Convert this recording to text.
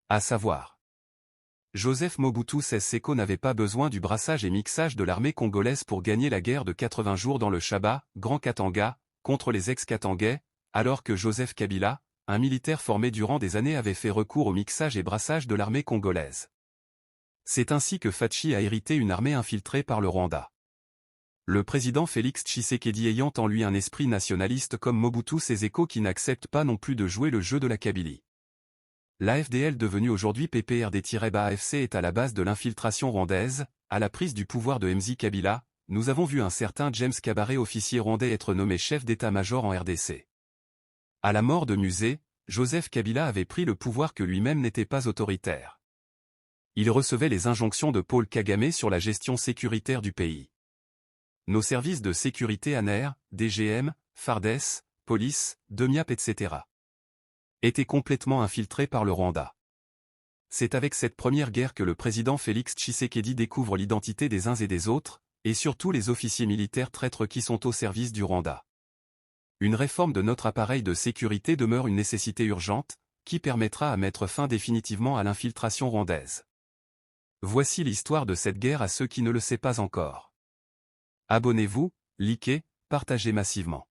À savoir, Joseph Mobutu Seko n'avait pas besoin du brassage et mixage de l'armée congolaise pour gagner la guerre de 80 jours dans le Shaba, Grand Katanga, contre les ex-Katangais, alors que Joseph Kabila, un militaire formé durant des années, avait fait recours au mixage et brassage de l'armée congolaise. C'est ainsi que Fachi a hérité une armée infiltrée par le Rwanda. Le président Félix Tshisekedi ayant en lui un esprit nationaliste comme Mobutu Seko qui n'accepte pas non plus de jouer le jeu de la Kabylie. L'AFDL devenue aujourd'hui PPRD-AFC est à la base de l'infiltration rwandaise, à la prise du pouvoir de MZ Kabila, nous avons vu un certain James Kabaré officier rwandais être nommé chef d'état-major en RDC. À la mort de Musée, Joseph Kabila avait pris le pouvoir que lui-même n'était pas autoritaire. Il recevait les injonctions de Paul Kagame sur la gestion sécuritaire du pays. Nos services de sécurité ANR, DGM, FARDES, police, DEMIAP etc. étaient complètement infiltrés par le Rwanda. C'est avec cette première guerre que le président Félix Tshisekedi découvre l'identité des uns et des autres, et surtout les officiers militaires traîtres qui sont au service du Rwanda. Une réforme de notre appareil de sécurité demeure une nécessité urgente, qui permettra à mettre fin définitivement à l'infiltration rwandaise. Voici l'histoire de cette guerre à ceux qui ne le savent pas encore. Abonnez-vous, likez, partagez massivement.